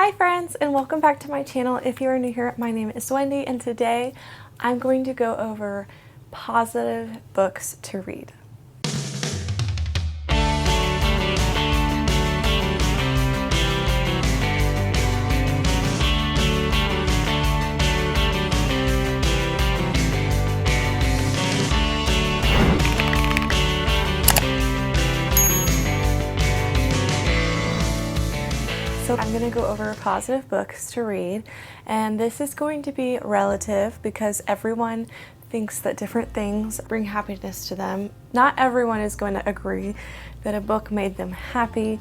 Hi friends, and welcome back to my channel. If you are new here, my name is Wendy, and today I'm going to go over positive books to read. So I'm going to go over positive books to read, and this is going to be relative because everyone thinks that different things bring happiness to them. Not everyone is going to agree that a book made them happy,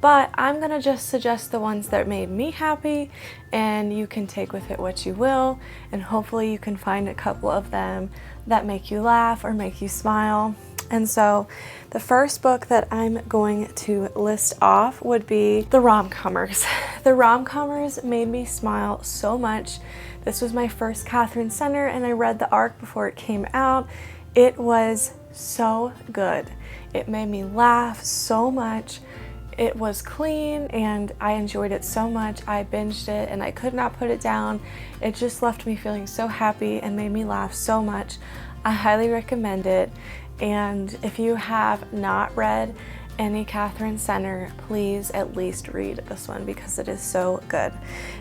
but I'm going to just suggest the ones that made me happy, and you can take with it what you will, and hopefully you can find a couple of them that make you laugh or make you smile. And so the first book that I'm going to list off would be the Rom-Commers. The Rom-Commers made me smile so much. This was my first Catherine Center, and I read the ARC before it came out. It was so good. It made me laugh so much. It was clean and I enjoyed it so much. I binged it and I could not put it down. It just left me feeling so happy and made me laugh so much. I highly recommend it. And if you have not read any Catherine Center, please at least read this one because it is so good.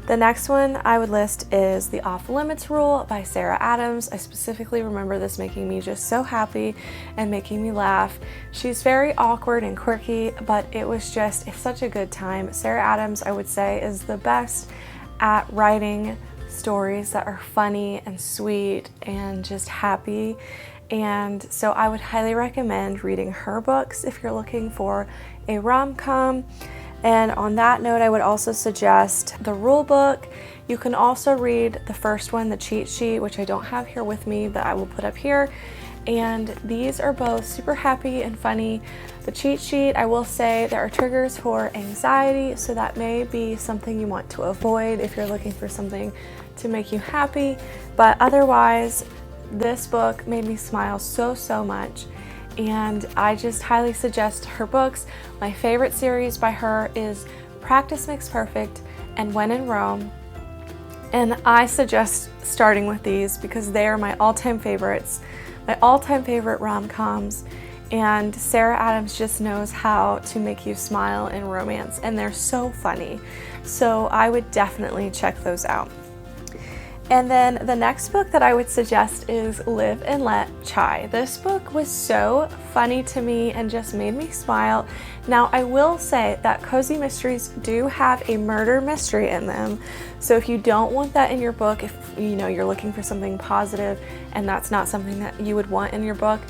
The next one I would list is The Off-Limits Rule by Sarah Adams. I specifically remember this making me just so happy and making me laugh. She's very awkward and quirky, but it was just such a good time. Sarah Adams, I would say, is the best at writing stories that are funny and sweet and just happy. And so I would highly recommend reading her books if you're looking for a rom-com. And on that note, I would also suggest the rule book. You can also read the first one, the cheat sheet, which I don't have here with me, but I will put up here. And these are both super happy and funny. The cheat sheet, I will say there are triggers for anxiety, so that may be something you want to avoid if you're looking for something to make you happy. But otherwise, this book made me smile so much, and I just highly suggest her books. My favorite series by her is Practice Makes Perfect and When in Rome, and I suggest starting with these because they are my all-time favorites, my all-time favorite rom-coms, and Sarah Adams just knows how to make you smile in romance, and they're so funny. So I would definitely check those out. And then the next book that I would suggest is Live and Let Chai. This book was so funny to me and just made me smile. Now, I will say that cozy mysteries do have a murder mystery in them. So if you don't want that in your book, if you're looking for something positive and that's not something that you would want in your book,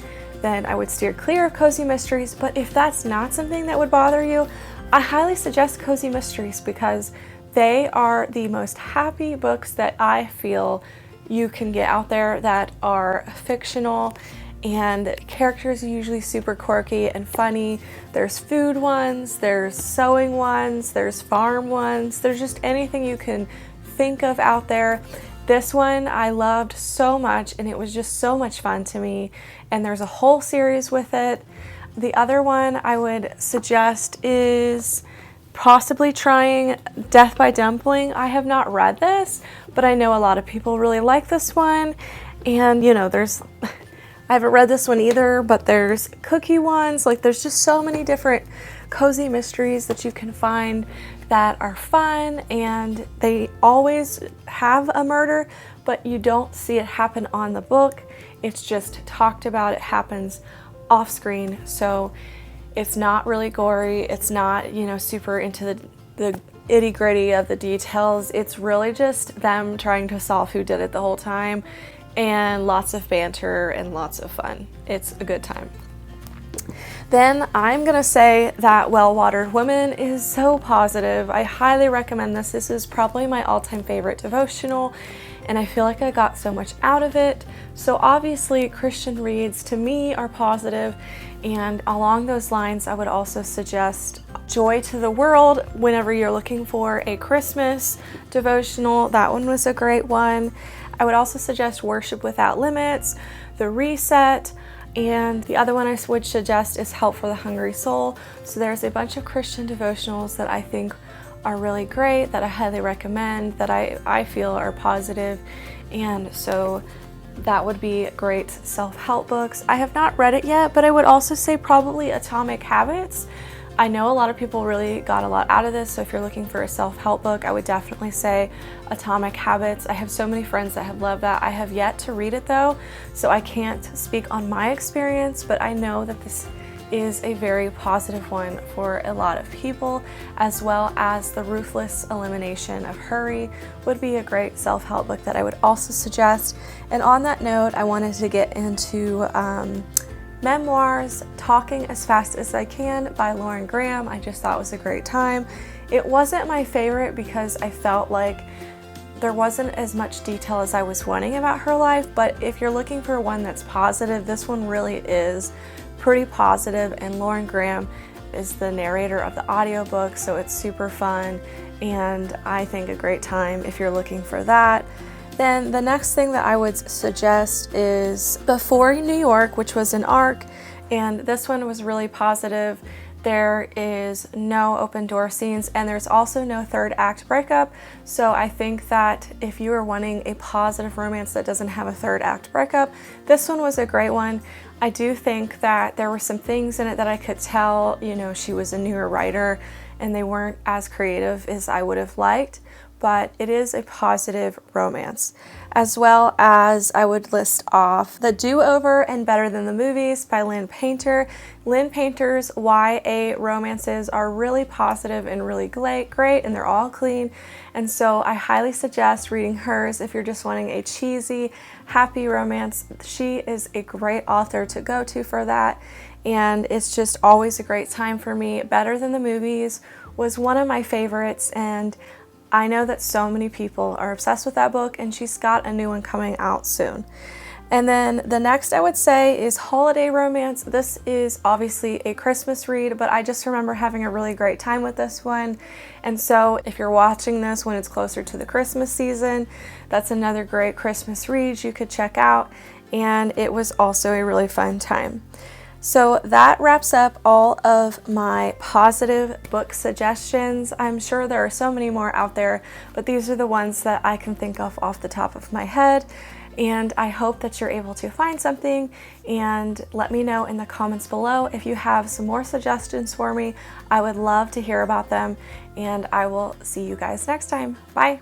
then I would steer clear of cozy mysteries. But if that's not something that would bother you, I highly suggest cozy mysteries because they are the most happy books that I feel you can get out there that are fictional, and characters are usually super quirky and funny. There's food ones, there's sewing ones, there's farm ones, there's just anything you can think of out there. This one I loved so much and it was just so much fun to me, and there's a whole series with it. The other one I would suggest is possibly trying Death by Dumpling. I have not read this, but I know a lot of people really like this one. And I haven't read this one either, but there's cookie ones. Like, there's just so many different cozy mysteries that you can find that are fun, and they always have a murder, but you don't see it happen on the book. It's just talked about. It happens off screen. So it's not really gory. It's not, super into the itty gritty of the details. It's really just them trying to solve who did it the whole time, and lots of banter and lots of fun. It's a good time. Then I'm gonna say that Well-Watered Woman is so positive. I highly recommend this. This is probably my all-time favorite devotional, and I feel like I got so much out of it. So obviously Christian reads to me are positive, and along those lines I would also suggest Joy to the World whenever you're looking for a Christmas devotional. That one was a great one. I would also suggest Worship Without Limits, The Reset, and the other one I would suggest is Help for the Hungry Soul. So there's a bunch of Christian devotionals that I think are really great, that I highly recommend, that I feel are positive, and so that would be great self-help books. I have not read it yet, but I would also say probably Atomic Habits. I know a lot of people really got a lot out of this, so if you're looking for a self-help book, I would definitely say Atomic Habits. I have so many friends that have loved that. I have yet to read it though, so I can't speak on my experience, but I know that this is a very positive one for a lot of people, as well as The Ruthless Elimination of Hurry would be a great self-help book that I would also suggest. And on that note, I wanted to get into memoirs. Talking as Fast as I Can by Lauren Graham, I just thought was a great time. It wasn't my favorite because I felt like there wasn't as much detail as I was wanting about her life, but if you're looking for one that's positive, this one really is pretty positive, and Lauren Graham is the narrator of the audiobook, so it's super fun and I think a great time if you're looking for that. Then the next thing that I would suggest is Before New York, which was an arc, and this one was really positive. There is no open door scenes, and there's also no third act breakup. So I think that if you are wanting a positive romance that doesn't have a third act breakup, this one was a great one. I do think that there were some things in it that I could tell, you know, she was a newer writer and they weren't as creative as I would have liked, but it is a positive romance. As well as I would list off The Do-Over and Better Than the Movies by Lynn Painter. Lynn Painter's YA romances are really positive and really great, and they're all clean. And so I highly suggest reading hers if you're just wanting a cheesy, happy romance. She is a great author to go to for that. And it's just always a great time for me. Better Than the Movies was one of my favorites, and I know that so many people are obsessed with that book, and she's got a new one coming out soon. And then the next I would say is Holiday Romance. This is obviously a Christmas read, but I just remember having a really great time with this one. And so if you're watching this when it's closer to the Christmas season, that's another great Christmas read you could check out. And it was also a really fun time. So that wraps up all of my positive book suggestions. I'm sure there are so many more out there, but these are the ones that I can think of off the top of my head. And I hope that you're able to find something, and let me know in the comments below if you have some more suggestions for me. I would love to hear about them, and I will see you guys next time. Bye.